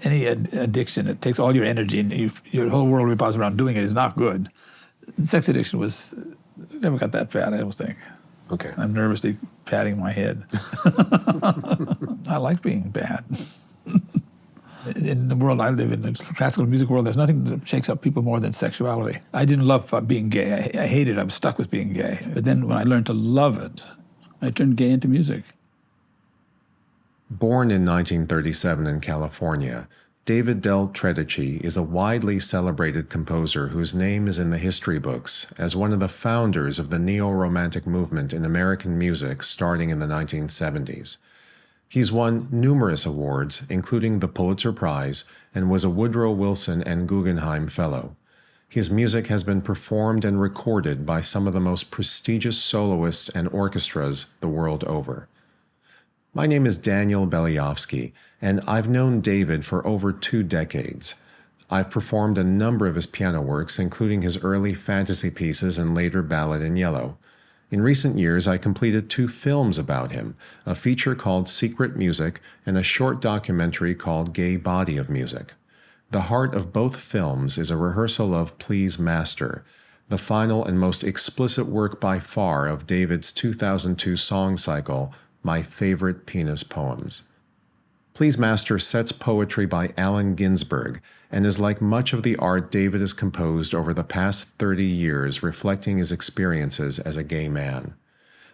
Any addiction, it takes all your energy and your whole world revolves around doing it is not good. Sex addiction never got that bad, I don't think. Okay. I'm nervously patting my head. I like being bad. In the world I live in, the classical music world, there's nothing that shakes up people more than sexuality. I didn't love being gay. I hated it. I was stuck with being gay. But then when I learned to love it, I turned gay into music. Born in 1937 in California, David del Tredici is a widely celebrated composer whose name is in the history books as one of the founders of the neo-romantic movement in American music starting in the 1970s. He's won numerous awards, including the Pulitzer Prize, and was a Woodrow Wilson and Guggenheim Fellow. His music has been performed and recorded by some of the most prestigious soloists and orchestras the world over. My name is Daniel Beliofsky, and I've known David for over 2 decades. I've performed a number of his piano works, including his early fantasy pieces and later Ballad in Yellow. In recent years, I completed 2 films about him, a feature called Secret Music and a short documentary called Gay Body of Music. The heart of both films is a rehearsal of Please Master, the final and most explicit work by far of David's 2002 song cycle, My Favorite Penis Poems. Please Master sets poetry by Allen Ginsberg and is like much of the art David has composed over the past 30 years, reflecting his experiences as a gay man.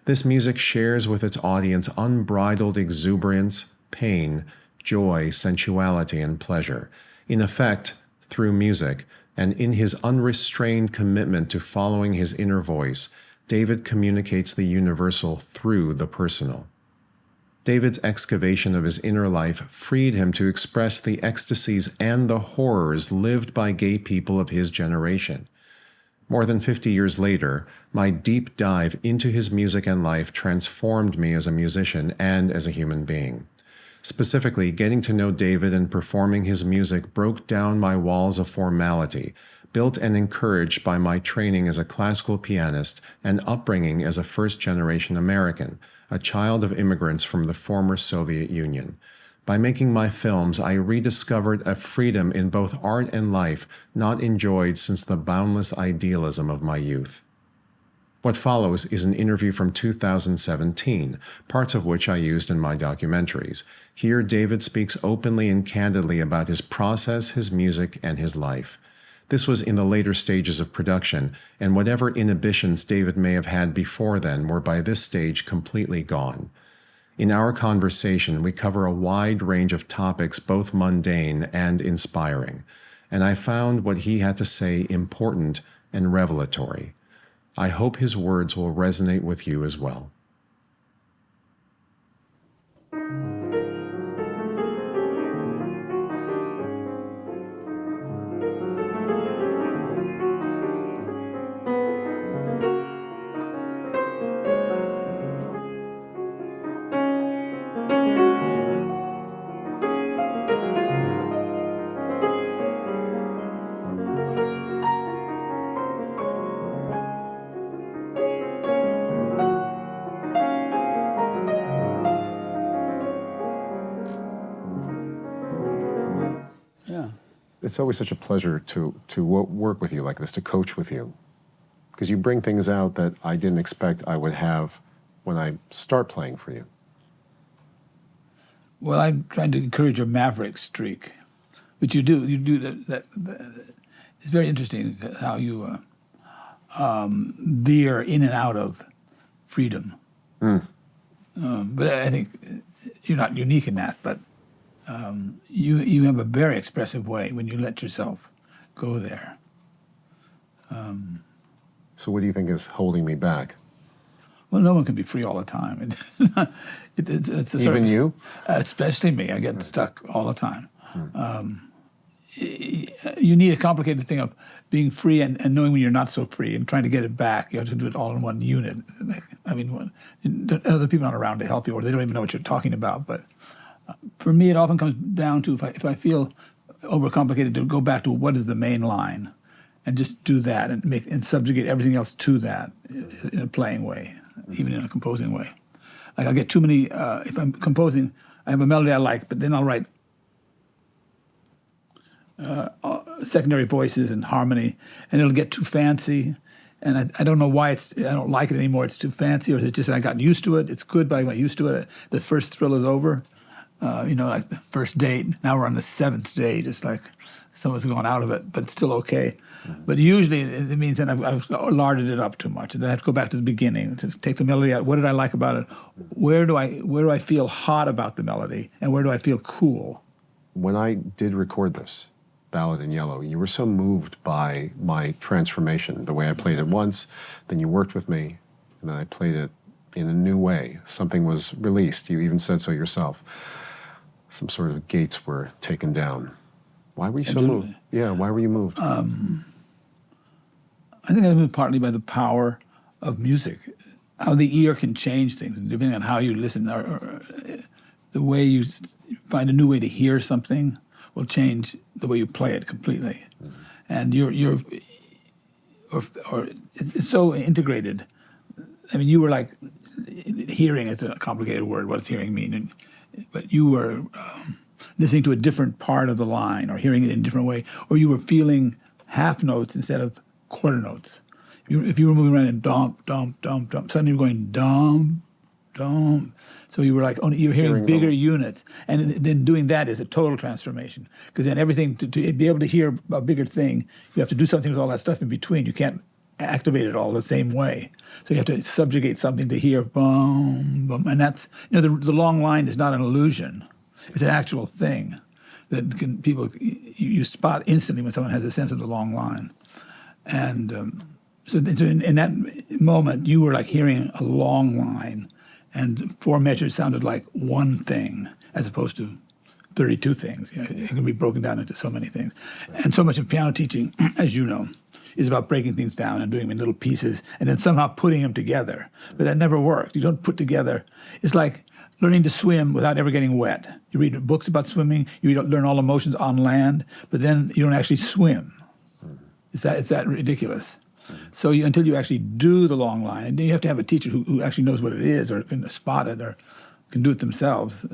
This music shares with its audience unbridled exuberance, pain, joy, sensuality, and pleasure. In effect, through music, and in his unrestrained commitment to following his inner voice, David communicates the universal through the personal. David's excavation of his inner life freed him to express the ecstasies and the horrors lived by gay people of his generation. More than 50 years later, my deep dive into his music and life transformed me as a musician and as a human being. Specifically, getting to know David and performing his music broke down my walls of formality, built and encouraged by my training as a classical pianist and upbringing as a first-generation American, a child of immigrants from the former Soviet Union. By making my films, I rediscovered a freedom in both art and life not enjoyed since the boundless idealism of my youth. What follows is an interview from 2017, parts of which I used in my documentaries. Here, David speaks openly and candidly about his process, his music, and his life. This was in the later stages of production, and whatever inhibitions David may have had before then were by this stage completely gone. In our conversation, we cover a wide range of topics, both mundane and inspiring, and I found what he had to say important and revelatory. I hope his words will resonate with you as well. It's always such a pleasure to work with you like this, to coach with you, because you bring things out that I didn't expect I would have when I start playing for you. Well, I'm trying to encourage your maverick streak, which you do. You do that. It's very interesting how you veer in and out of freedom. But I think you're not unique in that, but you have a very expressive way when you let yourself go there. So what do you think is holding me back? Well, no one can be free all the time. It's a Even you? Especially me. I get stuck all the time. You need a complicated thing of being free and knowing when you're not so free and trying to get it back. You have to do it all in one unit. I mean, other people aren't around to help you, or they don't even know what you're talking about. But for me, it often comes down to if I feel overcomplicated, to go back to what is the main line, and just do that and subjugate everything else to that in a playing way, even in a composing way. Like I'll get too many. If I'm composing, I have a melody I like, but then I'll write secondary voices and harmony, and it'll get too fancy. And I don't know why I don't like it anymore. It's too fancy, or is it just I got used to it? It's good, but I got used to it. The first thrill is over. Like the first date. Now we're on the seventh date. It's like someone's gone out of it, but it's still okay. But usually it means that I've larded it up too much. And then I have to go back to the beginning, to take the melody out. What did I like about it? Where do I feel hot about the melody? And where do I feel cool? When I did record this, Ballad in Yellow, you were so moved by my transformation, the way I played it once, then you worked with me, and then I played it in a new way. Something was released. You even said so yourself. Some sort of gates were taken down. Why were you so moved? Yeah, why were you moved? I think I was moved partly by the power of music, how the ear can change things, depending on how you listen, or the way you find a new way to hear something will change the way you play it completely. Mm-hmm. And it's so integrated. I mean, you were like, hearing is a complicated word. What does hearing mean? But you were listening to a different part of the line, or hearing it in a different way, or you were feeling half notes instead of quarter notes. If you were moving around in dom, dom, dom, dom, suddenly you were going dom, dom. So you were like, you were hearing bigger units. And then doing that is a total transformation. Because then everything, to be able to hear a bigger thing, you have to do something with all that stuff in between. You can't activate it all the same way. So you have to subjugate something to hear boom, boom. And that's, the long line is not an illusion. It's an actual thing that you spot instantly when someone has a sense of the long line. And so in that moment, you were like hearing a long line, and 4 measures sounded like one thing as opposed to 32 things. It can be broken down into so many things. And so much of piano teaching, as you know, is about breaking things down and doing them in little pieces and then somehow putting them together. But that never works. You don't put together. It's like learning to swim without ever getting wet. You read books about swimming, you learn all emotions on land, but then you don't actually swim. It's that ridiculous. So until you actually do the long line, and then you have to have a teacher who actually knows what it is, or can spot it, or can do it themselves.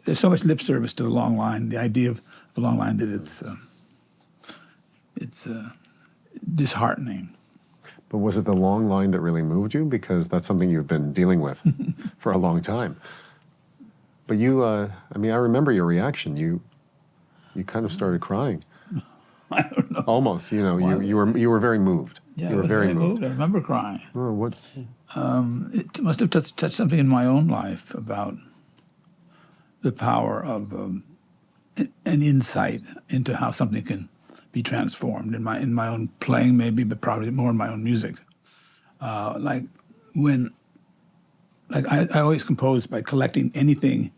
There's so much lip service to the long line, the idea of the long line, that it's disheartening. But was it the long line that really moved you? Because that's something you've been dealing with for a long time. But you, I remember your reaction. You kind of started crying. I don't know. Almost, you were very moved. Yeah, you were very moved. I remember crying. Oh, what? It must have touched something in my own life about the power of an insight into how something can be transformed in my own playing, maybe, but probably more in my own music. I always compose by collecting anything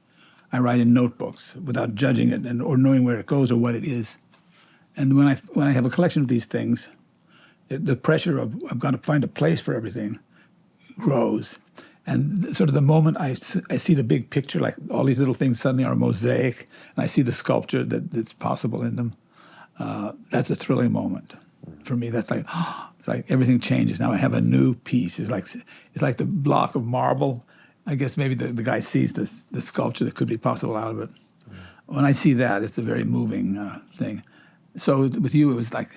I write in notebooks without judging it or knowing where it goes or what it is. And when I have a collection of these things, the pressure of I've got to find a place for everything grows. And sort of the moment I see the big picture, like all these little things suddenly are a mosaic, and I see the sculpture that's possible in them, that's a thrilling moment for me. That's like, it's like everything changes. Now I have a new piece. It's like the block of marble. I guess maybe the guy sees the sculpture that could be possible out of it. When I see that, it's a very moving thing. So with you, it was like,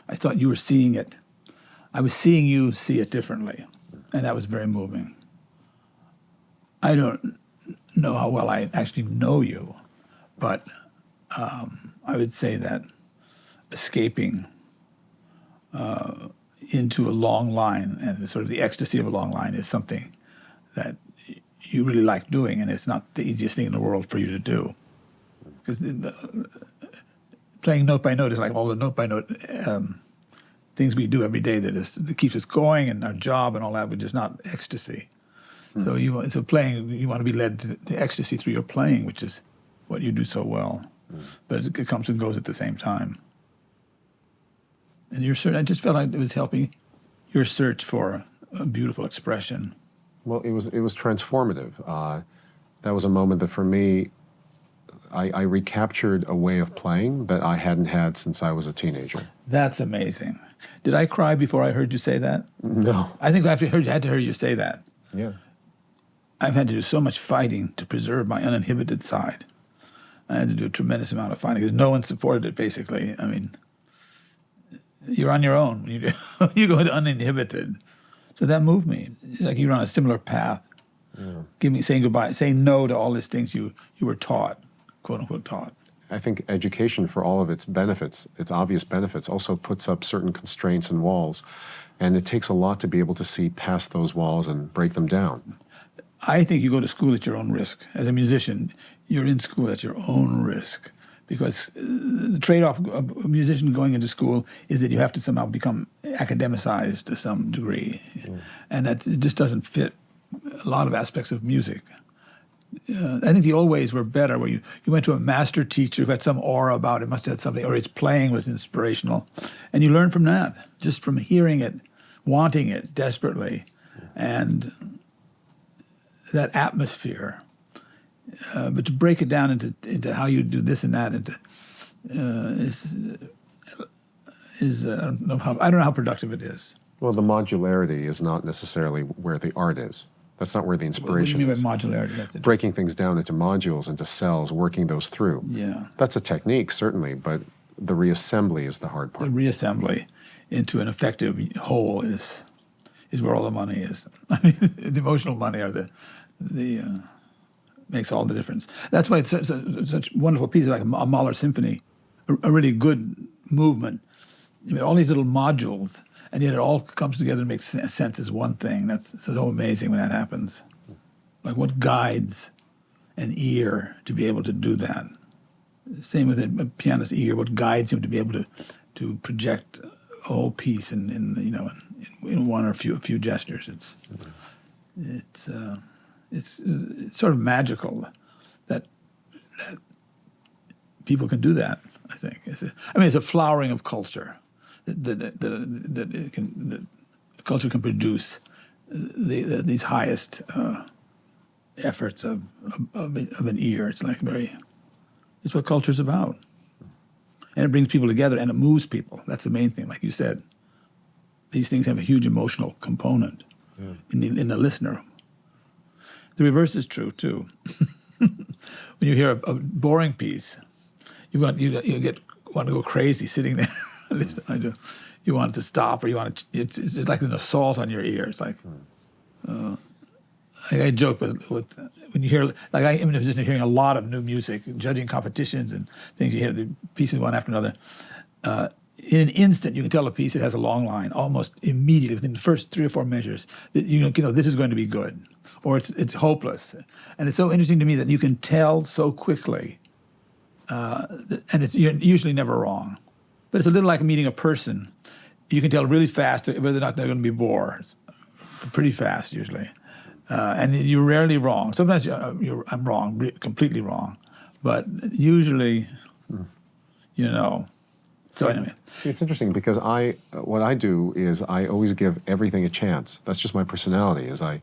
I thought you were seeing it. I was seeing you see it differently, and that was very moving. I don't know how well I actually know you, but I would say that escaping into a long line and sort of the ecstasy of a long line is something that you really like doing, and it's not the easiest thing in the world for you to do. Because playing note by note is like all the note by note things we do every day that keeps us going, and our job and all that, which is not ecstasy. Mm-hmm. So playing, you want to be led to ecstasy through your playing, which is what you do so well. Mm-hmm. But it comes and goes at the same time. And I just felt like it was helping your search for a beautiful expression. Well, it was transformative. That was a moment that for me, I recaptured a way of playing that I hadn't had since I was a teenager. That's amazing. Did I cry before I heard you say that? No. I think I had to hear you say that. Yeah. I've had to do so much fighting to preserve my uninhibited side. I had to do a tremendous amount of finding because no one supported it, basically. I mean, you're on your own when you go into uninhibited. So that moved me. Like you're on a similar path. Yeah. Saying goodbye, saying no to all these things you were taught, quote unquote taught. I think education, for all of its benefits, its obvious benefits, also puts up certain constraints and walls. And it takes a lot to be able to see past those walls and break them down. I think you go to school at your own risk. As a musician, you're in school at your own risk. Because the trade-off of a musician going into school is that you have to somehow become academicized to some degree. And it just doesn't fit a lot of aspects of music. I think the old ways were better, where you went to a master teacher who had some aura about it, must have had something, or his playing was inspirational. And you learn from that, just from hearing it, wanting it desperately. And that atmosphere. But to break it down into how you do this and that, I don't know how productive it is. Well, the modularity is not necessarily where the art is. That's not where the inspiration is. What do you mean by modularity? That's breaking things down into modules, into cells, working those through. Yeah. That's a technique, certainly, but the reassembly is the hard part. The reassembly into an effective whole is where all the money is. I mean, the emotional money are the makes all the difference. That's why it's such wonderful pieces like a Mahler symphony, a really good movement. I mean, all these little modules, and yet it all comes together and makes sense as one thing. That's so amazing when that happens. Like what guides an ear to be able to do that? Same with a pianist's ear. What guides him to be able to project a whole piece in one or a few gestures? It's sort of magical that people can do that. I think. It's a flowering of culture that culture can produce these highest efforts of an ear. It's like it's what culture's about, and it brings people together and it moves people. That's the main thing. Like you said, these things have a huge emotional component in the listener. The reverse is true too. When you hear a boring piece, you want to go crazy sitting there. At least I do. You want it to stop, or you want to. It's just like an assault on your ear. It's like I joke with when you hear, like I am in a position of hearing a lot of new music, judging competitions and things. You hear the pieces one after another. In an instant, you can tell a piece it has a long line almost immediately within the first 3 or 4 measures. That you know this is going to be good, or it's hopeless. And it's so interesting to me that you can tell so quickly, and you're usually never wrong. But it's a little like meeting a person. You can tell really fast whether or not they're going to be bored. Pretty fast usually, and you're rarely wrong. Sometimes I'm wrong, completely wrong, but usually, So anyway. See, it's interesting because what I do is I always give everything a chance. That's just my personality. I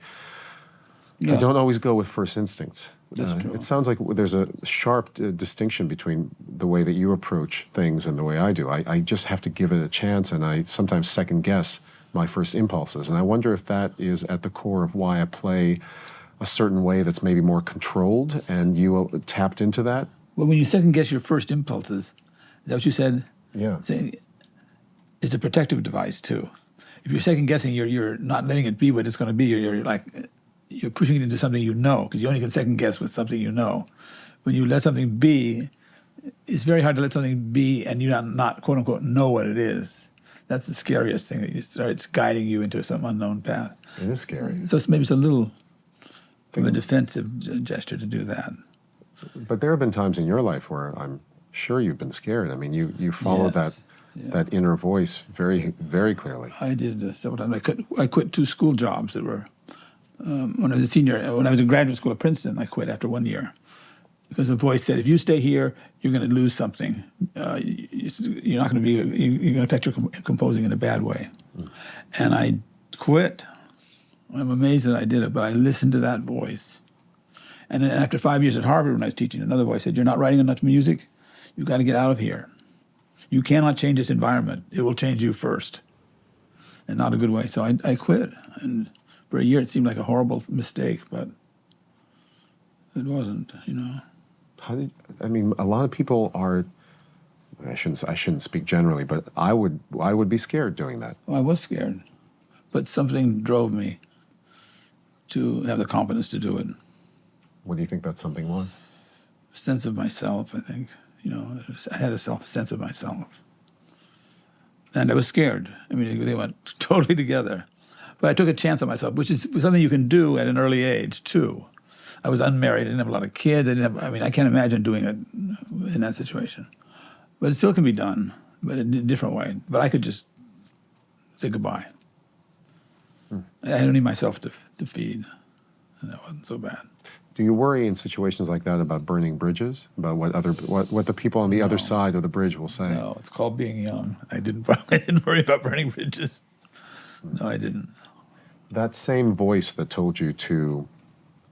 don't always go with first instincts. That's true. It sounds like there's a sharp distinction between the way that you approach things and the way I do. I just have to give it a chance, and I sometimes second guess my first impulses. And I wonder if that is at the core of why I play a certain way that's maybe more controlled, and you tapped into that. Well, when you second guess your first impulses, is that what you said? Yeah. It's a protective device too. If you're second guessing, you're not letting it be what it's going to be. You're pushing it into something you know, because you only can second guess with something you know. When you let something be, it's very hard to let something be and you not quote unquote know what it is. That's the scariest thing, that it's guiding you into some unknown path. It is scary. So maybe it's a little of a defensive gesture to do that. But there have been times in your life where I'm sure you've been scared. I mean, you follow that inner voice very, very clearly. I did several times. I quit 2 school jobs that were when I was a senior. When I was in graduate school at Princeton, I quit after 1 year because the voice said, "If you stay here, you're going to lose something. You're not going to be. You're going to affect your composing in a bad way." And I quit. I'm amazed that I did it, but I listened to that voice. And then after 5 years at Harvard, when I was teaching, another voice said, "You're not writing enough music. You've got to get out of here. You cannot change this environment. It will change you first." And not a good way. So I quit. And for a year, it seemed like a horrible mistake, but it wasn't, How did, I mean, a lot of people are, I shouldn't speak generally, but I would be scared doing that. Well, I was scared, but something drove me to have the confidence to do it. What do you think that something was? Sense of myself, I think. You know, I had a sense of myself. And I was scared. I mean, they went totally together. But I took a chance on myself, which is something you can do at an early age, too. I was unmarried. I didn't have a lot of kids. I can't imagine doing it in that situation. But it still can be done, but in a different way. But I could just say goodbye. I don't need myself to feed. And that wasn't so bad. Do you worry in situations like that about burning bridges? About what the people on the other side of the bridge will say? No, it's called being young. I didn't worry about burning bridges. No, I didn't. That same voice that told you to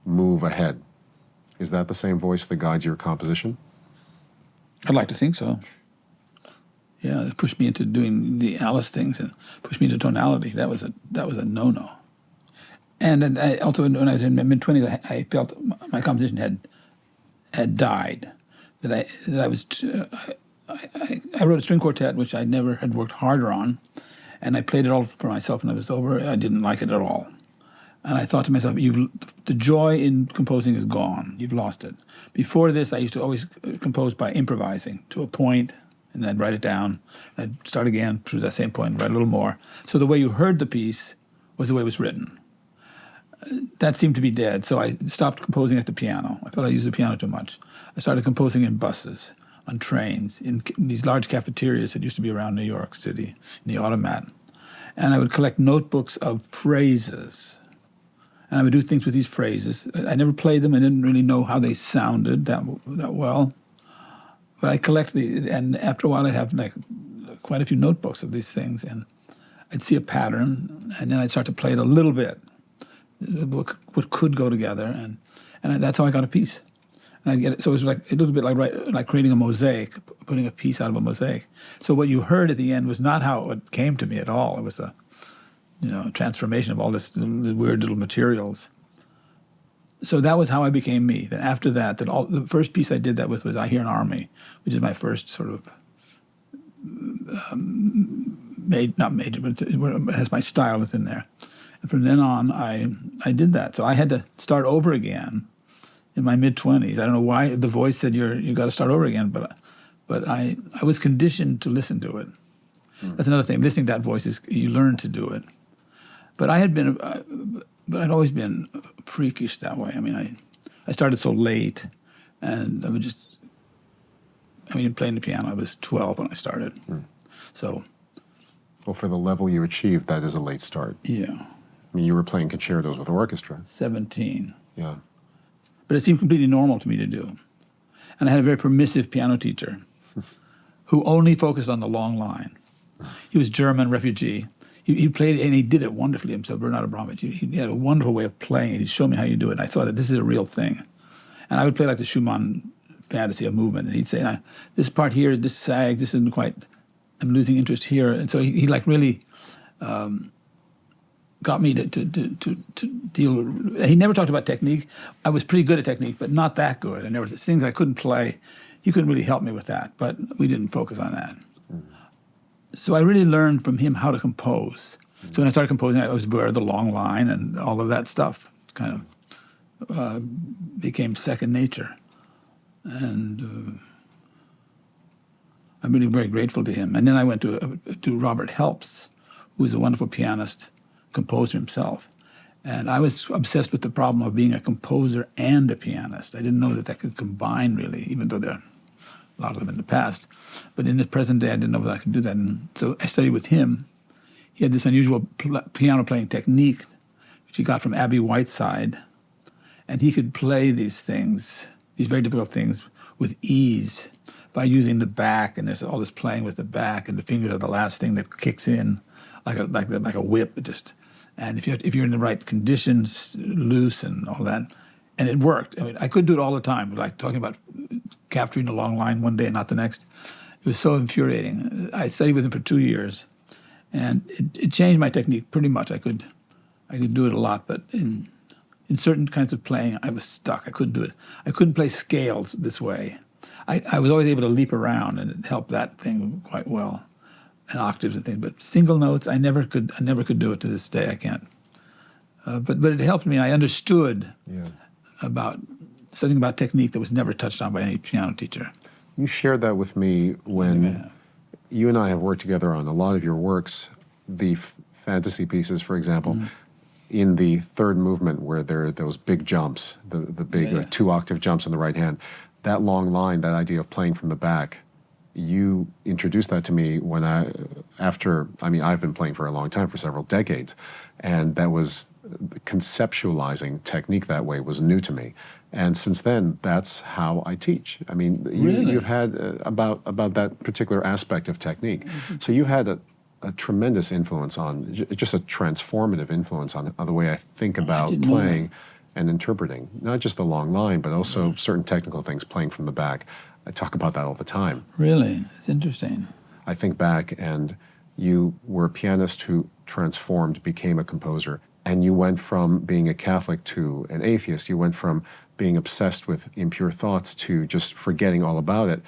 move ahead, is that the same voice that guides your composition? I'd like to think so. Yeah, it pushed me into doing the Alice things and pushed me into tonality. That was a no-no. And then I also, when I was in my mid-20s, I felt my composition had died. I wrote a string quartet, which I never had worked harder on, and I played it all for myself, and it was over. I didn't like it at all. And I thought to myself, the joy in composing is gone. You've lost it. Before this, I used to always compose by improvising to a point, and I'd write it down. I'd start again through that same point, write a little more. So the way you heard the piece was the way it was written. That seemed to be dead, so I stopped composing at the piano. I felt I used the piano too much. I started composing in buses, on trains, in these large cafeterias that used to be around New York City, in the Automat. And I would collect notebooks of phrases. And I would do things with these phrases. I never played them. I didn't really know how they sounded that well. But I collect these, and after a while I'd have like quite a few notebooks of these things, and I'd see a pattern, and then I'd start to play it a little bit, what could go together, and that's how I got a piece. And I'd get it. So it was like a little bit like creating a mosaic, putting a piece out of a mosaic. So what you heard at the end was not how it came to me at all. It was a transformation of all this weird little materials. So that was how I became me. Then after that, the first piece I did that with was I Hear an Army, which is my first sort of not major, but it has my style is in there. And from then on, I did that. So I had to start over again in my mid-20s. I don't know why the voice said you got to start over again, but I was conditioned to listen to it. That's another thing. Listening to that voice is you learn to do it. But I'd always been freakish that way. I mean, I started so late, and playing the piano, I was 12 when I started. So. Well, for the level you achieved, that is a late start. Yeah. I mean, you were playing concertos with orchestra. 17. Yeah. But it seemed completely normal to me to do. And I had a very permissive piano teacher who only focused on the long line. He was German, refugee. He played, and he did it wonderfully himself, Bernard Abramovich. He had a wonderful way of playing it. He showed me how you do it, and I saw that this is a real thing. And I would play like the Schumann fantasy of movement, and he'd say, this part here, this sags, this isn't quite, I'm losing interest here. And so he like really got me to deal. He never talked about technique. I was pretty good at technique, but not that good. And there were things I couldn't play. He couldn't really help me with that, but we didn't focus on that. So I really learned from him how to compose. So when I started composing, I was aware of the long line and all of that stuff. Kind of became second nature. And I'm really very grateful to him. And then I went to Robert Helps, who is a wonderful pianist, composer himself. And I was obsessed with the problem of being a composer and a pianist. I didn't know that could combine, really, even though there are a lot of them in the past. But in the present day, I didn't know that I could do that. And so I studied with him. He had this unusual piano playing technique, which he got from Abby Whiteside. And he could play these things, these very difficult things, with ease by using the back. And there's all this playing with the back, and the fingers are the last thing that kicks in, like a whip. And if you're in the right conditions, loose and all that, and it worked. I mean, I couldn't do it all the time, like talking about capturing a long line one day and not the next. It was so infuriating. I studied with him for 2 years, and it changed my technique pretty much. I could do it a lot, but in certain kinds of playing, I was stuck. I couldn't do it. I couldn't play scales this way. I was always able to leap around, and it helped that thing quite well, and octaves and things. But single notes, I never could do it to this day. I can't. But it helped me. I understood about something about technique that was never touched on by any piano teacher. You shared that with me when you and I have worked together on a lot of your works, the fantasy pieces, for example. In the third movement, where there are those big jumps, the big 2-octave jumps on the right hand, that long line, that idea of playing from the back, you introduced that to me when I've been playing for a long time, for several decades, and that was conceptualizing technique that way was new to me. And since then, that's how I teach. I mean, you've had about that particular aspect of technique. So you had a tremendous influence on, just a transformative influence on the way I think about playing and interpreting, not just the long line, but also certain technical things, playing from the back. I talk about that all the time. Really? It's interesting. I think back, and you were a pianist who transformed, became a composer, and you went from being a Catholic to an atheist. You went from being obsessed with impure thoughts to just forgetting all about it.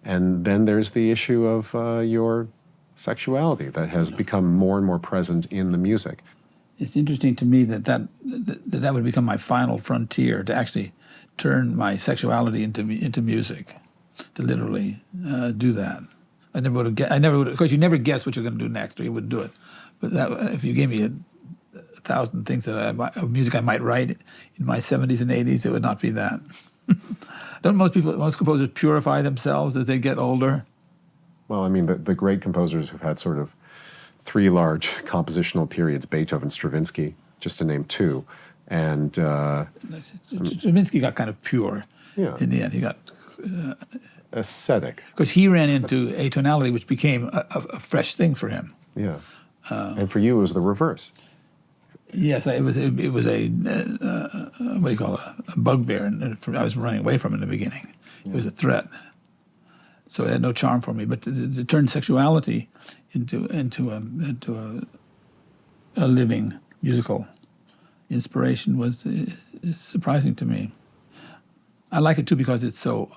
And then there's the issue of your sexuality that has become more and more present in the music. It's interesting to me that would become my final frontier, to actually turn my sexuality into music, to literally do that. I never would have. Of course, you never guess what you're going to do next, or you wouldn't do it. But if you gave me a thousand things of music I might write in my 70s and 80s, it would not be that. Don't most composers purify themselves as they get older? Well, I mean, the great composers who've had sort of 3 large compositional periods, Beethoven, Stravinsky, just to name 2, and Stravinsky got kind of pure in the end. He got ascetic, because he ran into atonality, which became a fresh thing for him. Yeah, and for you, it was the reverse. Yes, it was a what do you call it? A bugbear, and I was running away from it in the beginning. It was a threat. So it had no charm for me. But to turn sexuality into a living musical inspiration is surprising to me. I like it too because it's so.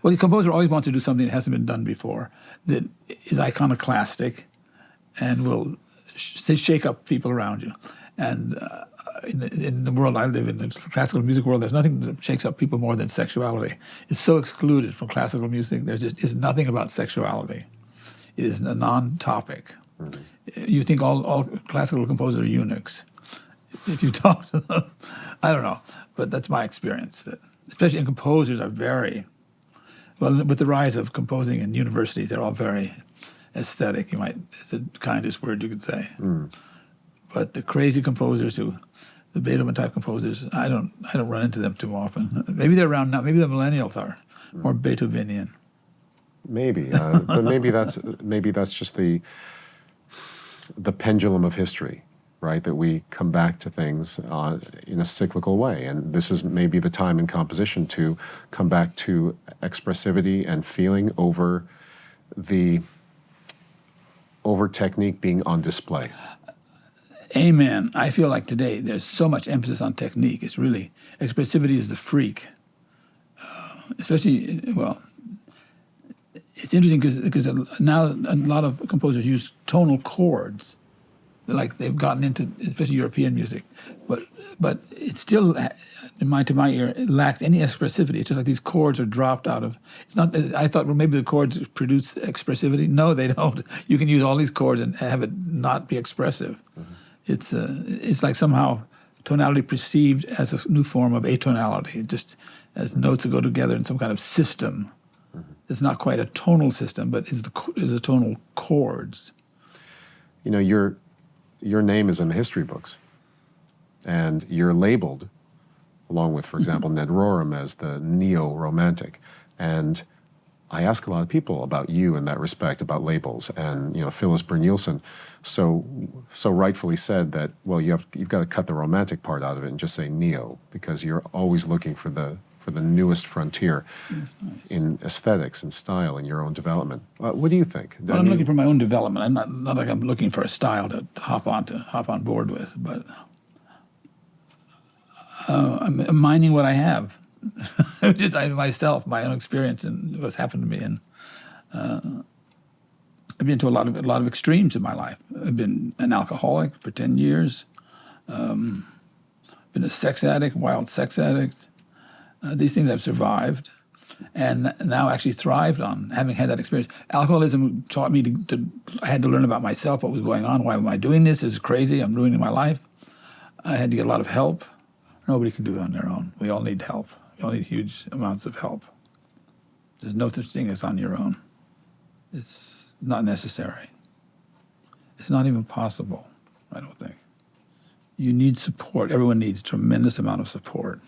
The composer always wants to do something that hasn't been done before, that is iconoclastic, and will shake up people around you. And in the world I live in, the classical music world, there's nothing that shakes up people more than sexuality. It's so excluded from classical music. There just is nothing about sexuality. It is a non-topic. You think all classical composers are eunuchs. If you talk to them, I don't know, but that's my experience. That especially in composers are very, well, with the rise of composing in universities, they're all very aesthetic. It's the kindest word you could say. But the crazy composers the Beethoven type composers, I don't run into them too often. Maybe they're around now. Maybe the millennials are more Beethovenian. Maybe, but maybe that's just the pendulum of history, right? That we come back to things in a cyclical way, and this is maybe the time in composition to come back to expressivity and feeling over technique being on display. Amen. I feel like today there's so much emphasis on technique. It's really, expressivity is the freak. Especially, well, it's interesting because now a lot of composers use tonal chords, like they've gotten into, especially European music. But it still, to my ear, it lacks any expressivity. It's just like these chords are dropped out of. It's not. I thought, well, maybe the chords produce expressivity. No, they don't. You can use all these chords and have it not be expressive. It's like somehow tonality perceived as a new form of atonality, just as notes that go together in some kind of system. It's not quite a tonal system, but is the tonal chords. You know, your name is in the history books, and you're labeled, along with, for example, Ned Rorem, as the neo-romantic. And I ask a lot of people about you in that respect, about labels, and Phyllis Brynjolfsson so rightfully said that, well, you've got to cut the romantic part out of it and just say neo, because you're always looking for the newest frontier in aesthetics and style in your own development. What do you think? Well, I'm looking for my own development. I'm not like I'm looking for a style to hop on board with, but I'm mining what I have. Just myself, my own experience, and what's happened to me. And I've been to a lot of extremes in my life. I've been an alcoholic for 10 years. Been a sex addict, wild sex addict. These things I've survived, and now actually thrived on having had that experience. Alcoholism taught me I had to learn about myself, what was going on, why am I doing this? This is crazy, I'm ruining my life. I had to get a lot of help. Nobody can do it on their own. We all need help. We all need huge amounts of help. There's no such thing as on your own. It's not necessary. It's not even possible, I don't think. You need support. Everyone needs a tremendous amount of support.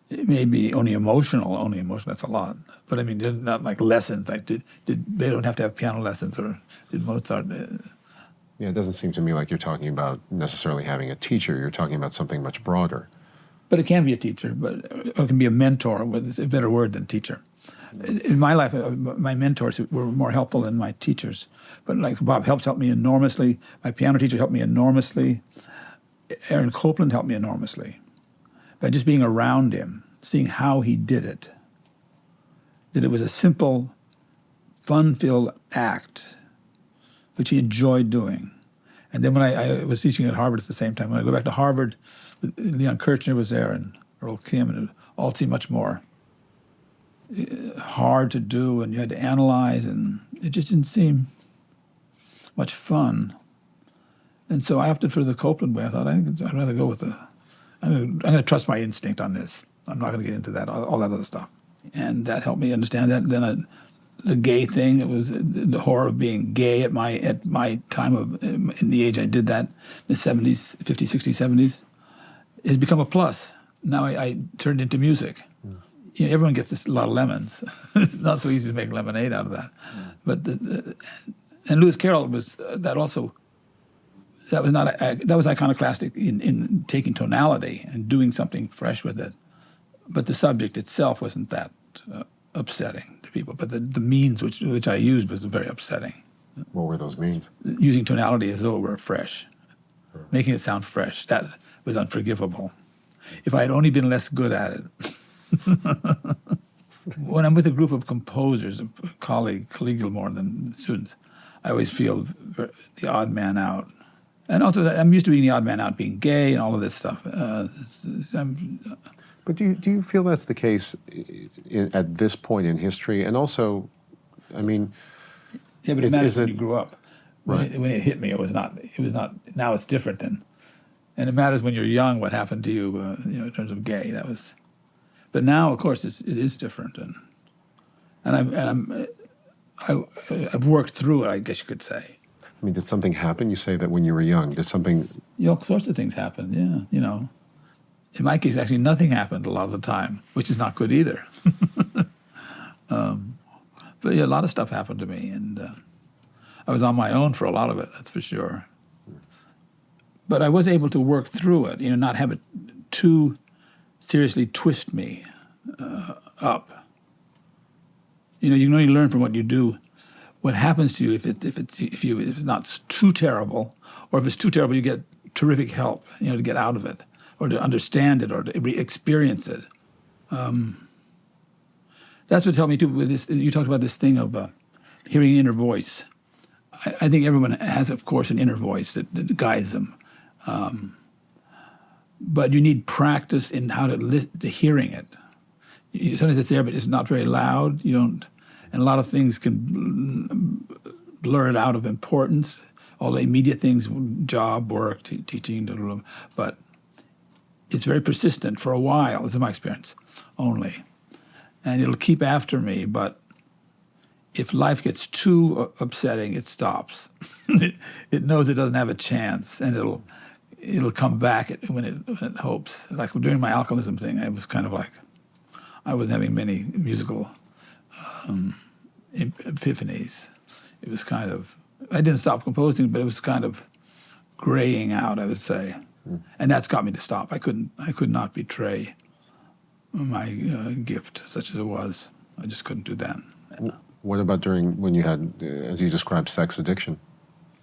It may be only emotional, that's a lot. But I mean, not like lessons, like they don't have to have piano lessons, or did Mozart. Yeah, it doesn't seem to me like you're talking about necessarily having a teacher. You're talking about something much broader. But it can be a teacher, or it can be a mentor, it's a better word than teacher. In my life, my mentors were more helpful than my teachers. But like Bob helped me enormously. My piano teacher helped me enormously. Aaron Copland helped me enormously. By just being around him, seeing how he did it, that it was a simple, fun-filled act, which he enjoyed doing. And then when I was teaching at Harvard at the same time, when I go back to Harvard, Leon Kirchner was there and Earl Kim, and it all seemed much more hard to do, and you had to analyze, and it just didn't seem much fun. And so I opted for the Copland way. I thought I'd rather go with I'm going to trust my instinct on this. I'm not going to get into that, all that other stuff. And that helped me understand that. Then the gay thing, it was the horror of being gay at my time in the age I did that, in the 70s, 50s, 60s, 70s, has become a plus. Now I turned into music. You know, everyone gets a lot of lemons. It's not so easy to make lemonade out of that. But and Lewis Carroll was that also. That was iconoclastic in taking tonality and doing something fresh with it. But the subject itself wasn't that upsetting to people. But the means which I used was very upsetting. What were those means? Using tonality as though it were fresh, making it sound fresh. That was unforgivable. If I had only been less good at it. When I'm with a group of composers, collegial more than students, I always feel the odd man out. And also, I'm used to being the odd man out, being gay and all of this stuff. But do you feel that's the case at this point in history? And also, I mean, yeah, but it matters when you grew up. Right. When it hit me, it was not. Now it's different then, and it matters when you're young what happened to you. In terms of gay, that was. But now, of course, it is different, and I've worked through it. I guess you could say. I mean, did something happen? You say that when you were young. Did something... All sorts of things happened, yeah. In my case, actually, nothing happened a lot of the time, which is not good either. But yeah, a lot of stuff happened to me, and I was on my own for a lot of it, that's for sure. But I was able to work through it, not have it too seriously twist me up. You can only learn from what you do. What happens to you if it's not too terrible, or if it's too terrible, you get terrific help, to get out of it, or to understand it, or to experience it. That's what helped me too. With this, you talked about this thing of hearing the inner voice. I think everyone has, of course, an inner voice that guides them, but you need practice in how to listen to hearing it. Sometimes it's there, but it's not very loud. You don't. And a lot of things can blur it out of importance, all the immediate things, job, work, teaching, but it's very persistent for a while, this is my experience, only. And it'll keep after me, but if life gets too upsetting, it stops. It knows it doesn't have a chance, and it'll come back when it hopes. Like during my alcoholism thing, I was kind of like, I wasn't having many musical epiphanies. It was kind of, I didn't stop composing, but it was kind of graying out, I would say. And that's got me to stop. I could not betray my gift, such as it was. I just couldn't do that. What about when you had, as you described, sex addiction?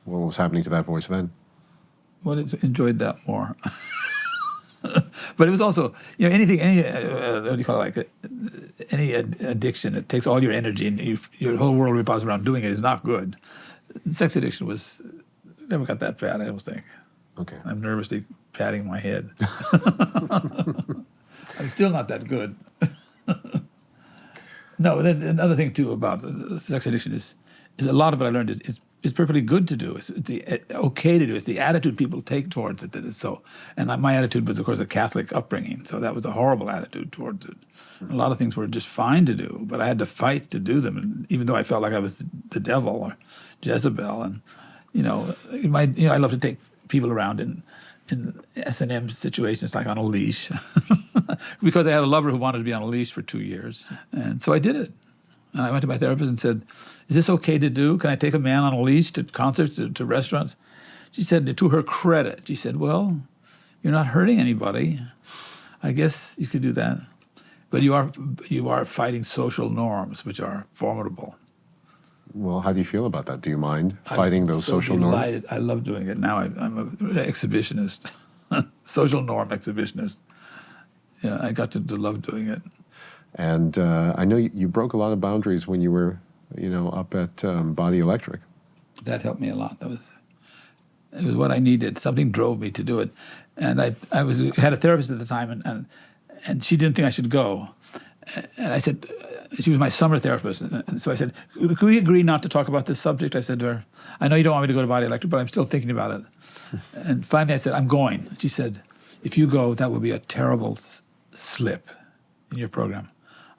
What was happening to that voice then? Well, I enjoyed that more. But it was also, what do you call it, like any addiction, it takes all your energy and your whole world revolves around doing it is not good. Sex addiction never got that bad, I don't think. Okay. I'm nervously patting my head. I'm still not that good. No, another thing too about sex addiction is a lot of it I learned is perfectly good to do. It's okay to do. It's the attitude people take towards it that is so. And my attitude was, of course, a Catholic upbringing, so that was a horrible attitude towards it. A lot of things were just fine to do, but I had to fight to do them, and even though I felt like I was the devil or Jezebel, and I love to take people around in S&M situations, like on a leash, because I had a lover who wanted to be on a leash for 2 years, and so I did it. And I went to my therapist and said, "Is this okay to do? Can I take a man on a leash to concerts, to restaurants?" She said, to her credit, she said, "Well, you're not hurting anybody. I guess you could do that, but you are fighting social norms, which are formidable." Well, how do you feel about that? Do you mind fighting those social norms? I love doing it now. I'm an exhibitionist, social norm exhibitionist. Yeah, I got to love doing it. And I know you broke a lot of boundaries when you were, up at Body Electric. That helped me a lot. It was what I needed. Something drove me to do it, and I had a therapist at the time, and she didn't think I should go, and I said, she was my summer therapist, and so I said, "Could we agree not to talk about this subject?" I said to her, "I know you don't want me to go to Body Electric, but I'm still thinking about it." And finally, I said, "I'm going." She said, "If you go, that will be a terrible slip in your program."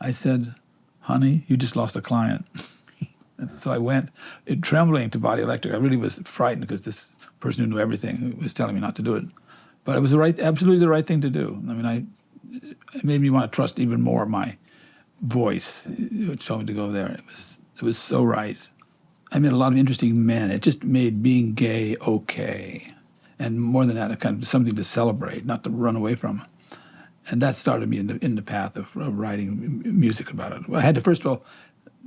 I said, "Honey, you just lost a client." And so I went, trembling, to Body Electric. I really was frightened because this person who knew everything was telling me not to do it. But it was absolutely the right thing to do. I mean, it made me want to trust even more my voice, which told me to go there. It was so right. I met a lot of interesting men. It just made being gay okay. And more than that, a kind of something to celebrate, not to run away from. And that started me in the path of writing music about it. I had to, first of all,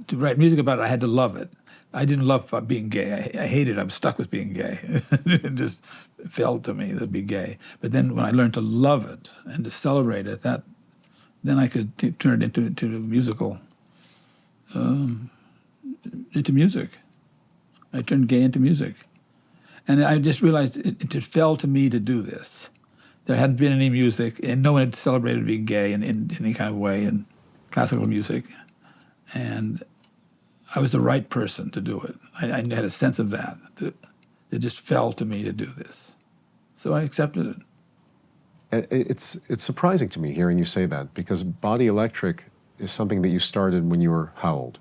to write music about it, I had to love it. I didn't love being gay. I hated it. I was stuck with being gay. It just fell to me to be gay. But then when I learned to love it and to celebrate it, then I could turn it into musical, into music. I turned gay into music. And I just realized it fell to me to do this. There hadn't been any music, and no one had celebrated being gay in any kind of way in classical music. And I was the right person to do it. I had a sense of that. It just fell to me to do this. So I accepted it. It's surprising to me hearing you say that, because Body Electric is something that you started when you were how old?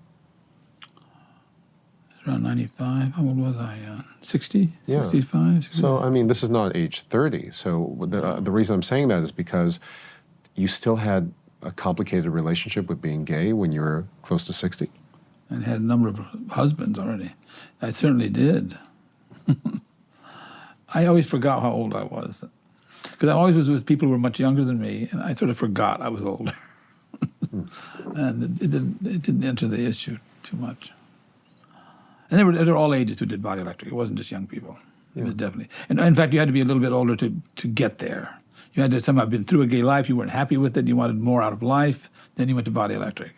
Around 95. How old was I? 60? Yeah. 65? 60? So, I mean, this is not age 30. So the reason I'm saying that is because you still had a complicated relationship with being gay when you were close to 60. And had a number of husbands already. I certainly did. I always forgot how old I was. Because I always was with people who were much younger than me, and I sort of forgot I was older. And it didn't enter the issue too much. And there were all ages who did Body Electric. It wasn't just young people. It was definitely. And in fact, you had to be a little bit older to get there. You had to somehow have been through a gay life. You weren't happy with it. You wanted more out of life. Then you went to Body Electric.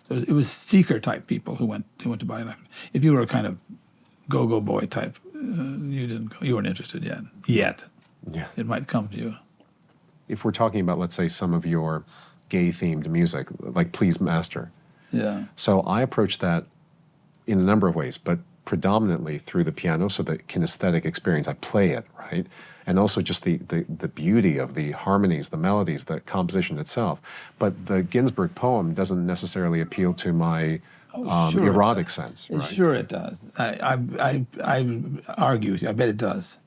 So it was seeker type people who went to Body Electric. If you were a kind of go-go boy type, you didn't go. You weren't interested yet. Yeah. It might come to you. If we're talking about, let's say, some of your gay-themed music, like Please Master. Yeah. So I approach that in a number of ways, but predominantly through the piano, so the kinesthetic experience. I play it, right? And also just the beauty of the harmonies, the melodies, the composition itself. But the Ginsberg poem doesn't necessarily appeal to my Sure erotic sense, right? Sure it does. I argue with you. I bet it does.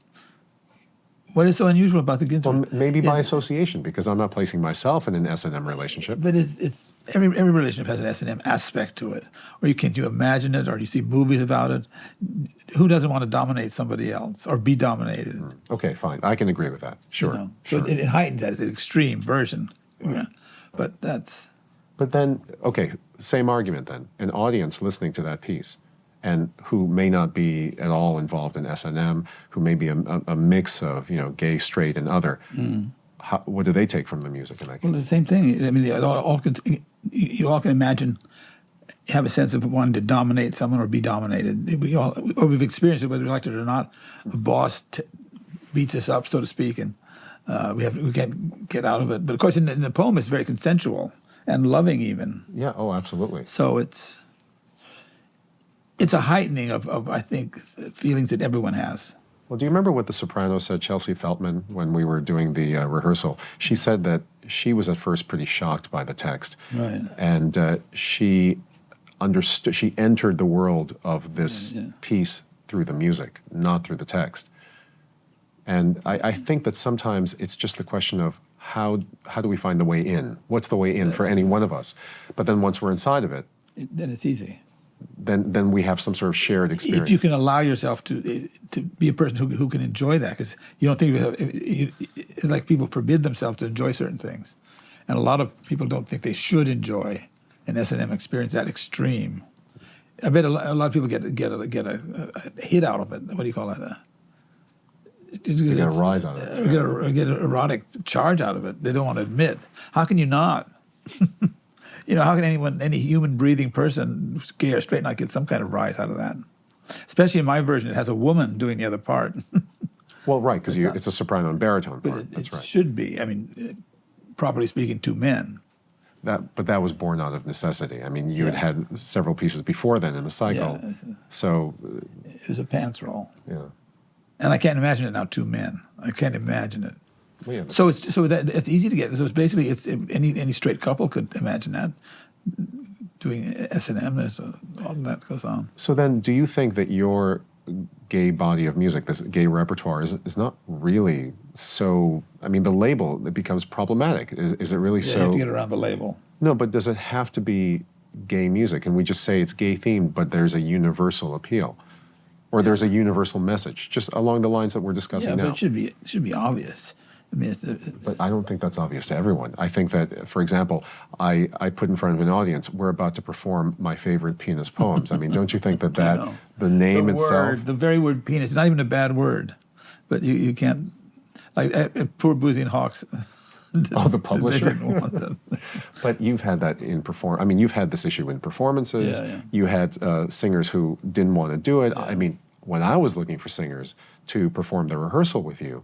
What is so unusual about the Ginsberg? Well, maybe by association, because I'm not placing myself in an S&M relationship. But it's every relationship has an S&M aspect to it. Or can you imagine it, or you see movies about it? Who doesn't want to dominate somebody else or be dominated? Okay, fine. I can agree with that. Sure. You know? Sure. So it heightens that. It's an extreme version. Yeah. But that's... But then, okay, same argument then. An audience listening to that piece, and who may not be at all involved in S&M, who may be a mix of, gay, straight, and other. what do they take from the music in that Well, case? it's the same thing. I mean, you all can imagine, have a sense of wanting to dominate someone or be dominated. We've experienced it, whether we like it or not. A boss beats us up, so to speak, and we can't get out of it. But of course, in the poem, it's very consensual and loving, even. Yeah. Oh, absolutely. So it's a heightening of I think feelings that everyone has. Well, do you remember what the soprano said, Chelsea Feltman, when we were doing the rehearsal? She said that she was at first pretty shocked by the text, Right. and she understood. She entered the world of this piece through the music, not through the text. And I think that sometimes it's just the question of how do we find the way in? What's the way in for any one of us? But then once we're inside of it, Then it's easy. then we have some sort of shared experience. If you can allow yourself to be a person who can enjoy that, because you don't think like people forbid themselves to enjoy certain things, and a lot of people don't think they should enjoy an S&M experience that extreme. I bet a lot of people get a hit out of it. What do you call it? You get a rise out of it. Or get an erotic charge out of it. They don't want to admit. How can you not? How can any human breathing person, gay or straight, not get some kind of rise out of that? Especially in my version, it has a woman doing the other part. Well, right, because it's a soprano and baritone But part. That's it right. should be. I mean, properly speaking, two men. But that was born out of necessity. I mean, you had several pieces before then in the cycle. Yeah, So, it was a pants roll. yeah. And I can't imagine it now, two men. I can't imagine it. Well, yeah, So it's easy to get. So it's basically any straight couple could imagine that doing S&M. There's all that goes on. So then, do you think that your gay body of music, this gay repertoire, is not really so? I mean, the label, it becomes problematic. Is it really You so? have to get around the label. No, but does it have to be gay music? And we just say it's gay themed, but there's a universal appeal, or there's a universal message, just along the lines that we're discussing Yeah, now. but it should be obvious. I mean, But I don't think that's obvious to everyone. I think that, for example, I put in front of an audience, we're about to perform my favorite pianist poems. I mean, don't you think that know. the name itself... the very word penis, is not even a bad word, but you can't, like poor Boozy and Hawks. Oh, the publisher? They didn't want them. But you've had that I mean, you've had this issue in performances. Yeah. You had singers who didn't want to do it. I mean, when I was looking for singers to perform the rehearsal with you,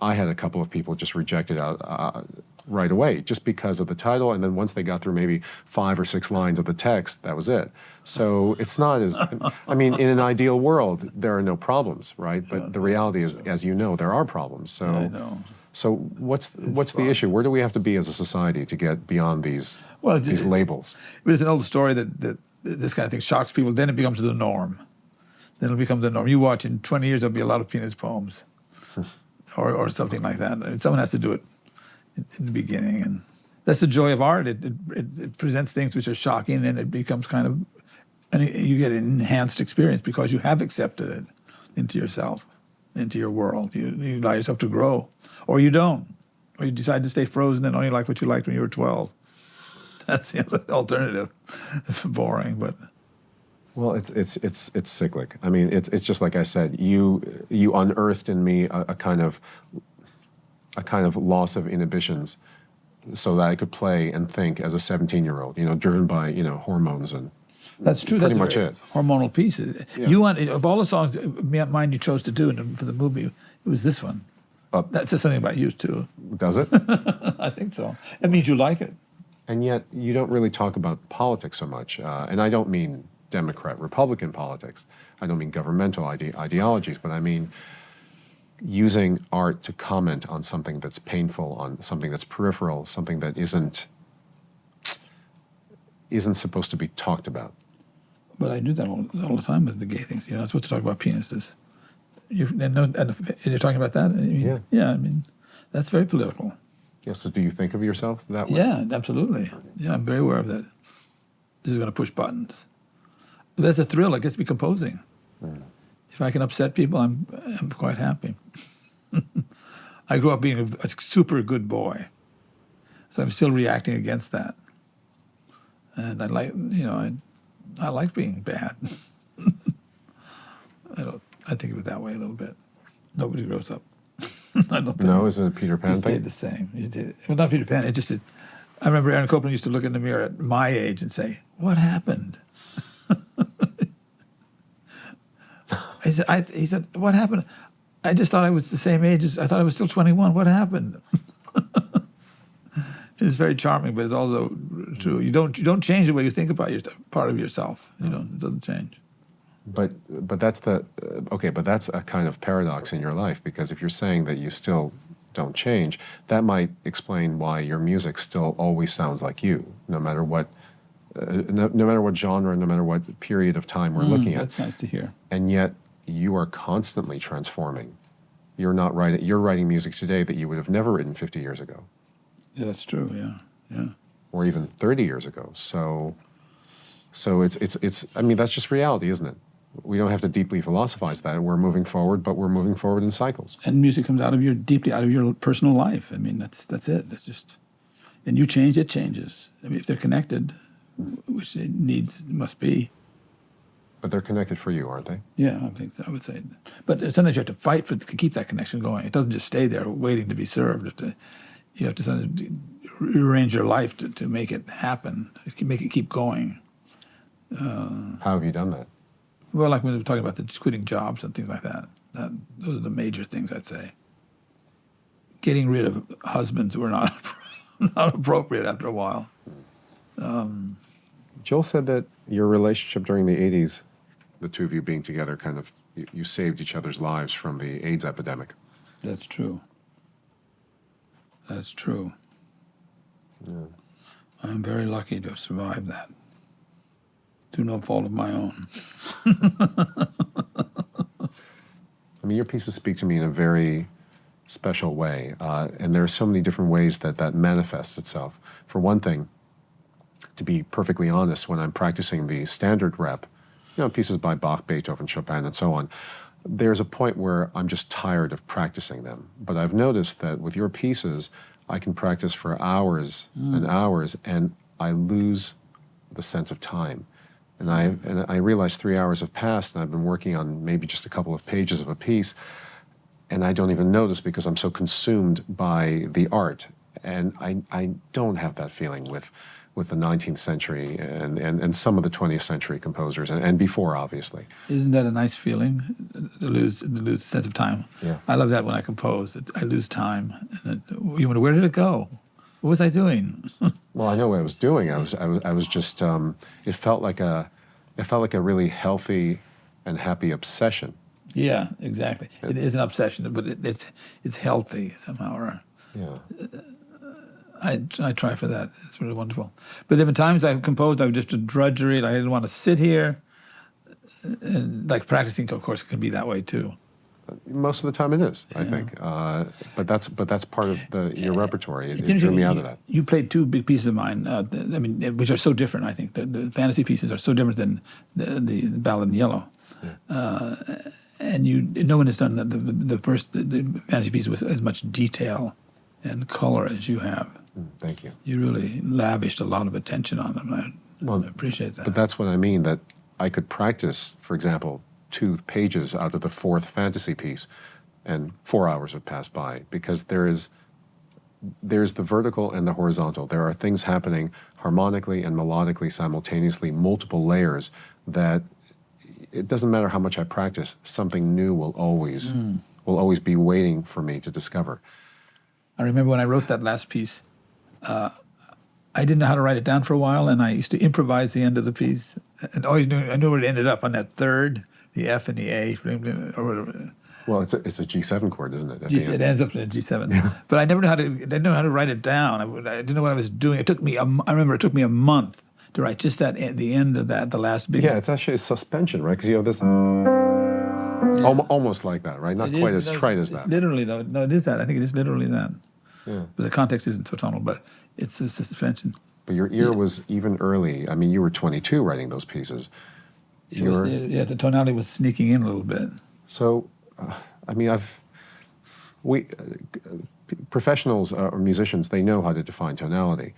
I had a couple of people just reject it out right away just because of the title, and then once they got through maybe 5 or 6 lines of the text, that was it. So it's not as, I mean, in an ideal world, there are no problems, right? But the reality is, as you know, there are problems. So, I know. So what's the issue? Where do we have to be as a society to get beyond these labels? But it's an old story that this kind of thing shocks people. Then it becomes the norm. Then it'll become the norm. You watch, in 20 years, there'll be a lot of pianist poems. Or something like that. I mean, someone has to do it in the beginning, and that's the joy of art. It presents things which are shocking, and it becomes kind of, and you get an enhanced experience because you have accepted it into yourself, into your world. You allow yourself to grow, or you don't, or you decide to stay frozen and only like what you liked when you were 12. That's the alternative. Boring, but. Well, it's cyclic. I mean, it's just like I said. You unearthed in me a kind of loss of inhibitions, so that I could play and think as a 17-year-old. Driven by hormones and. That's true. Pretty That's much a it. hormonal piece. Yeah. You want, of all the songs, mine you chose to do for the movie, it was this one. That says something about you too. Does it? I think so. It means you like it. And yet you don't really talk about politics so much. And I don't mean Democrat, Republican politics. I don't mean governmental ideologies, but I mean using art to comment on something that's painful, on something that's peripheral, something that isn't supposed to be talked about. But I do that all the time with the gay things. You're not supposed to talk about penises. You're talking about that? Yeah, I mean, that's very political. Yeah, so do you think of yourself that way? Yeah, absolutely. Yeah, I'm very aware of that. This is going to push buttons. That's a thrill. It gets me composing. If I can upset people, I'm quite happy. I grew up being a super good boy, so I'm still reacting against that. And I like being bad. I think of it that way a little bit. Nobody grows up. I don't think. No, is it a Peter Pan He stayed thing? the same. Well, not Peter Pan. I remember Aaron Copland used to look in the mirror at my age and say, "What happened?" He said, "What happened? I just thought I was the same age as I thought I was still 21. What happened?" It's very charming, but it's also true. You don't change the way you think about part of yourself. It doesn't change. But that's but that's a kind of paradox in your life, because if you're saying that you still don't change, that might explain why your music still always sounds like you, no matter what, no matter what genre, no matter what period of time we're looking at. That's nice to hear. And yet you are constantly transforming. You're not writing. You're writing music today that you would have never written 50 years ago. Yeah, that's true. Yeah. Or even 30 years ago. So it's. I mean, that's just reality, isn't it? We don't have to deeply philosophize that. We're moving forward, but we're moving forward in cycles. And music comes deeply out of your personal life. I mean, that's it. It's just, and you change, it changes. I mean, if they're connected, which it must be. But they're connected for you, aren't they? Yeah, I think so. I would say. But sometimes you have to fight to keep that connection going. It doesn't just stay there waiting to be served. You have to sometimes rearrange your life to make it happen, to make it keep going. How have you done that? Well, like when we were talking about the quitting jobs and things like that. Those are the major things, I'd say. Getting rid of husbands who are not appropriate after a while. Joel said that your relationship during the 80s, the two of you being together, kind of, you saved each other's lives from the AIDS epidemic. That's true. That's true. Yeah. I'm very lucky to have survived that. Through no fault of my own. I mean, your pieces speak to me in a very special way, and there are so many different ways that manifests itself. For one thing, to be perfectly honest, when I'm practicing the standard rep, pieces by Bach, Beethoven, Chopin, and so on, there's a point where I'm just tired of practicing them. But I've noticed that with your pieces, I can practice for hours and hours, and I lose the sense of time. And I realize 3 hours have passed, and I've been working on maybe just a couple of pages of a piece, and I don't even notice because I'm so consumed by the art. And I don't have that feeling with the 19th century and some of the 20th century composers, and before, obviously. Isn't that a nice feeling, to lose the sense of time? Yeah. I love that when I compose. I lose time. And you wonder, where did it go? What was I doing? Well, I know what I was doing. I was just. It felt like a really healthy and happy obsession. Yeah, exactly. It is an obsession, but it's healthy somehow. Or Yeah. I try for that. It's really wonderful. But there have been times I've composed. I was just a drudgery. I didn't want to sit here. And like practicing, of course, it can be that way too. Most of the time, it is. I think. But that's part of your repertoire. It It's drew me out of that. You played two big pieces of mine. Which are so different. I think the fantasy pieces are so different than the Ballad in Yellow. Yeah. And no one has done the fantasy piece with as much detail and color as you have. Thank you. You really lavished a lot of attention on them. I appreciate that. But that's what I mean. That I could practice, for example, 2 pages out of the 4th fantasy piece, and 4 hours would pass by, because there's the vertical and the horizontal. There are things happening harmonically and melodically simultaneously, multiple layers, that it doesn't matter how much I practice, something new will always be waiting for me to discover. I remember when I wrote that last piece, I didn't know how to write it down for a while, and I used to improvise the end of the piece, and I knew where it ended up on that third, the F and the A, or whatever. Well, it's a G7 chord, isn't it? It ends up in a G7. Yeah. But I didn't know how to write it down. I didn't know what I was doing. I remember it took me a month to write just the end of that, the last big. Yeah, it's actually a suspension, right? Because you have this. Almost like that, right? Not quite as trite as that. It's literally, though. No, it is that. I think it is literally that. Yeah. But the context isn't so tonal, but it's a suspension. But your ear was even early. I mean, you were 22 writing those pieces. The tonality was sneaking in a little bit. So, professionals or musicians, they know how to define tonality.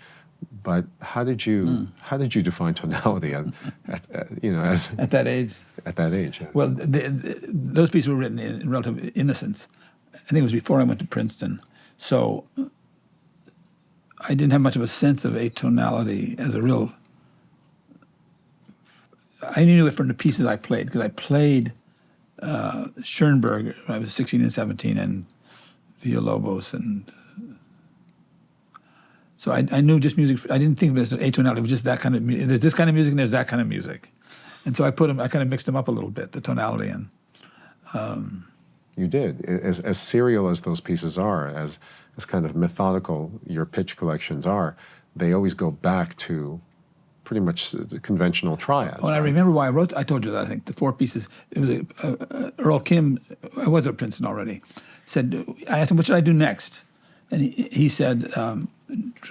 But how did you define tonality at that age? At that age. Yeah. Well, those pieces were written in relative innocence. I think it was before I went to Princeton. So I didn't have much of a sense of atonality as a real. I knew it from the pieces I played because I played Schoenberg when I was 16 and 17 and Villalobos, and so I knew just music. I didn't think of it as an atonality. It was just that kind of music. There's this kind of music and there's that kind of music, and so I kind of mixed them up a little bit, the tonality and. You did. As serial as those pieces are, as kind of methodical your pitch collections are, they always go back to pretty much the conventional triads. Well, right? I remember why I told you that, I think, the 4 pieces. It was Earl Kim, I was at Princeton already, said, I asked him, what should I do next? And he said,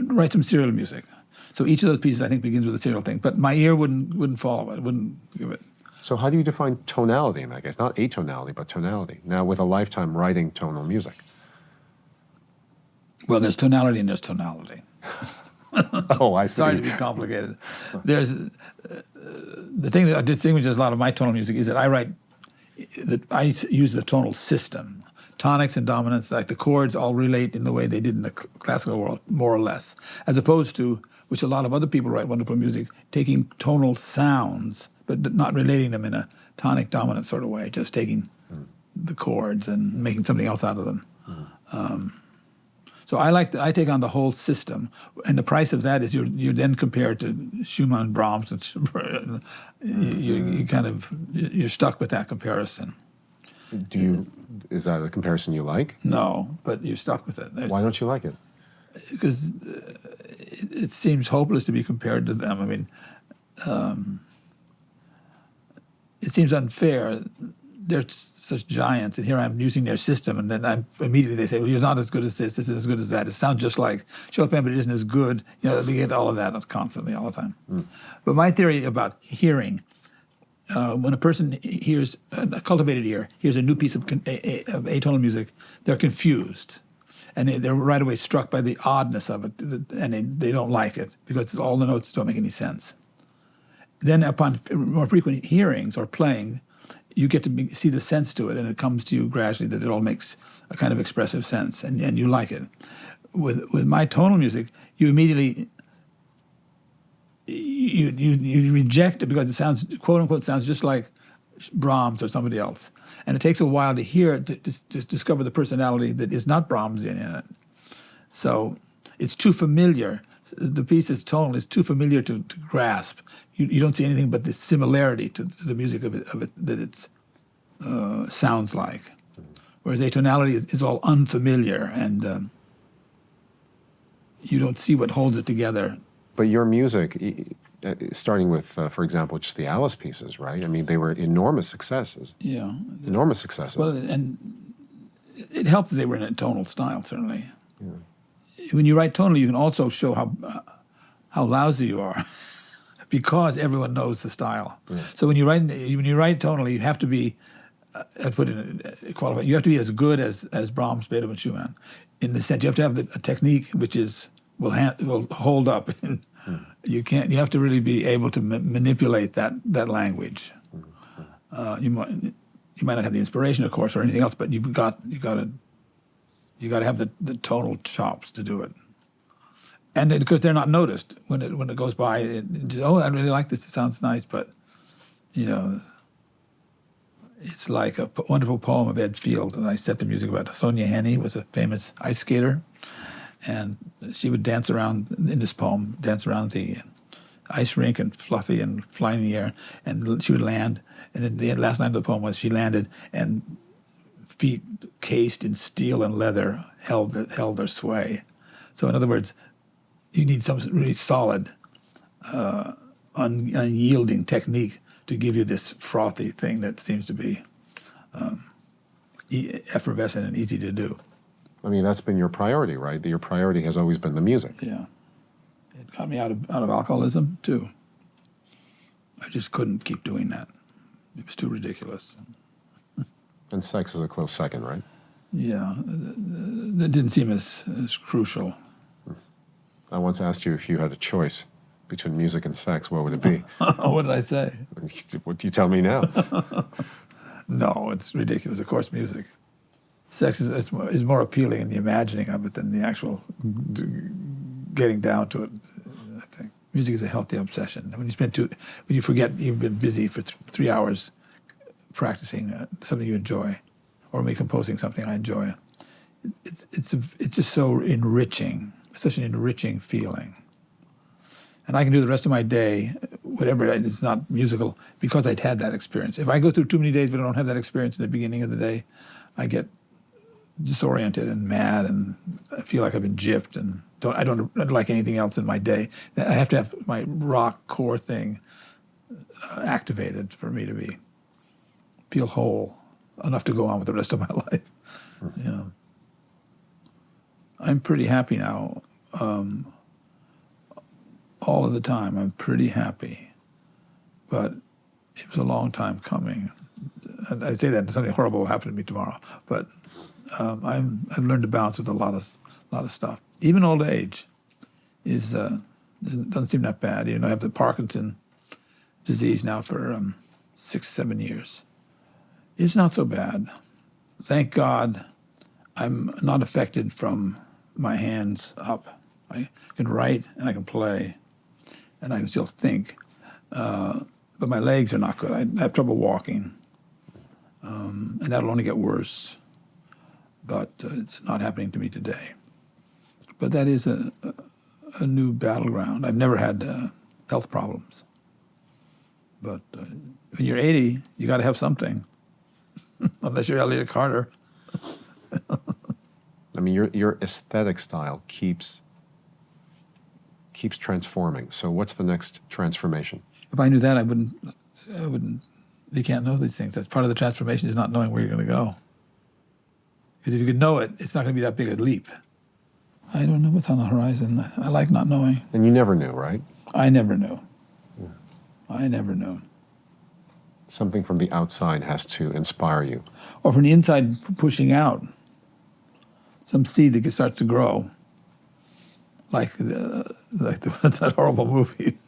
write some serial music. So each of those pieces, I think, begins with a serial thing. But my ear wouldn't follow it, wouldn't give it. So how do you define tonality in that case? Not atonality, but tonality. Now, with a lifetime writing tonal music. Well, there's tonality and there's tonality. Oh, I see. Sorry to be complicated. There's the thing that distinguishes a lot of my tonal music is that I use the tonal system. Tonics and dominants, like the chords, all relate in the way they did in the classical world, more or less, as opposed to, which a lot of other people write wonderful music, taking tonal sounds but not relating them in a tonic dominant sort of way, just taking the chords and making something else out of them. So I take on the whole system, and the price of that is you're then compared to Schumann and Brahms, and you're stuck with that comparison. Is that a comparison you like? No, but you're stuck with it. Why don't you like it? Because it seems hopeless to be compared to them. I mean, it seems unfair. They're such giants, and here I'm using their system, and then immediately they say, well, you're not as good as this isn't as good as that. It sounds just like Chopin, but it isn't as good. You know, they get all of that constantly, all the time. But my theory about hearing, when a person hears, a cultivated ear, hears a new piece of atonal music, they're confused. And they're right away struck by the oddness of it, and they don't like it, because all the notes don't make any sense. Then upon more frequent hearings or playing, you get to see the sense to it, and it comes to you gradually that it all makes a kind of expressive sense, and you like it. With my tonal music, you immediately you reject it because it sounds, quote unquote, sounds just like Brahms or somebody else, and it takes a while to hear it to discover the personality that is not Brahms in it. So it's too familiar. The piece is tonal is too familiar to grasp. You don't see anything but the similarity to the music of it that it sounds like. Whereas atonality is all unfamiliar, and you don't see what holds it together. But your music, starting with, for example, just the Alice pieces, right? I mean, they were enormous successes. Yeah. Enormous successes. Well, and it helped that they were in a tonal style, certainly. Yeah. When you write tonally, you can also show how lousy you are, because everyone knows the style. Yeah. So when you write tonally, you have to be, I'd put it qualified. You have to be as good as Brahms, Beethoven, Schumann, in the sense you have to have a technique which will hold up. You can't. You have to really be able to manipulate that language. You might not have the inspiration, of course, or anything else, but you got to have the tonal chops to do it. And because they're not noticed when it goes by, I really like this. It sounds nice, but it's like a wonderful poem of Ed Field that I set the music about. Sonia Henney was a famous ice skater, and she would dance around in this poem, dance around the ice rink and fluffy and flying in the air, and she would land. And then the last line of the poem was she landed, and feet cased in steel and leather held their sway. So in other words, you need some really solid, unyielding technique to give you this frothy thing that seems to be effervescent and easy to do. I mean, that's been your priority, right? Your priority has always been the music. Yeah. It got me out of alcoholism, too. I just couldn't keep doing that. It was too ridiculous. And sex is a close second, right? Yeah. That didn't seem as crucial. I once asked you if you had a choice between music and sex, what would it be? What did I say? What do you tell me now? No, it's ridiculous. Of course, music. sex is more appealing in the imagining of it than the actual getting down to it. I think music is a healthy obsession. When you forget you've been busy for 3 hours practicing something you enjoy, or me composing something I enjoy, it's just so enriching. Such an enriching feeling. And I can do the rest of my day, whatever it's not musical, because I'd had that experience. If I go through too many days but I don't have that experience in the beginning of the day, I get disoriented and mad, and I feel like I've been gypped, and I don't like anything else in my day. I have to have my rock core thing activated for me to feel whole enough to go on with the rest of my life. You know, I'm pretty happy now. All of the time, I'm pretty happy, but it was a long time coming. And I say that something horrible will happen to me tomorrow, but I've learned to balance with a lot of stuff. Even old age doesn't seem that bad. You know, I have the Parkinson disease now for 6-7 years. It's not so bad. Thank God, I'm not affected from my hands up. I can write and I can play, and I can still think, but my legs are not good. I have trouble walking, and that'll only get worse. But it's not happening to me today. But that is a new battleground. I've never had health problems. But when you're 80, you got to have something, unless you're Elliot Carter. I mean, your aesthetic style keeps transforming. So what's the next transformation? If I knew that, I wouldn't. You can't know these things. That's part of the transformation, is not knowing where you're going to go. Because if you could know it, it's not going to be that big a leap. I don't know what's on the horizon. I like not knowing. And you never knew, right? I never knew. Yeah. I never knew. Something from the outside has to inspire you. Or from the inside pushing out. Some seed that starts to grow. Like that horrible movie.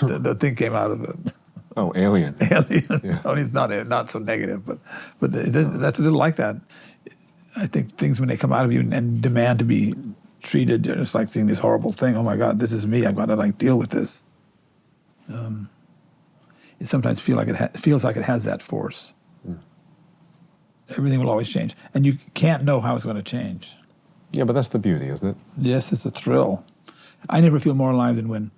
the thing came out of it. Oh, Alien. Alien. Yeah. Only it's not so negative, but it does, that's a little like that. I think things, when they come out of you and demand to be treated, it's like seeing this horrible thing. Oh my God, this is me. I've got to deal with this. It sometimes feels like it has that force. Mm. Everything will always change, and you can't know how it's going to change. Yeah, but that's the beauty, isn't it? Yes, it's a thrill. I never feel more alive than when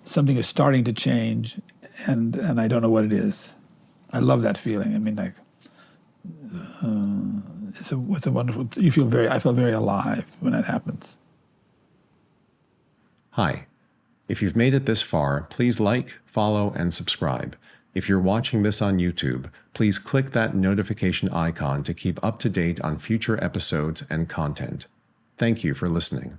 something is starting to change, and I don't know what it is. I love that feeling. I mean, it's a wonderful. I feel very alive when that happens. Hi. If you've made it this far, please like, follow, and subscribe. If you're watching this on YouTube, please click that notification icon to keep up to date on future episodes and content. Thank you for listening.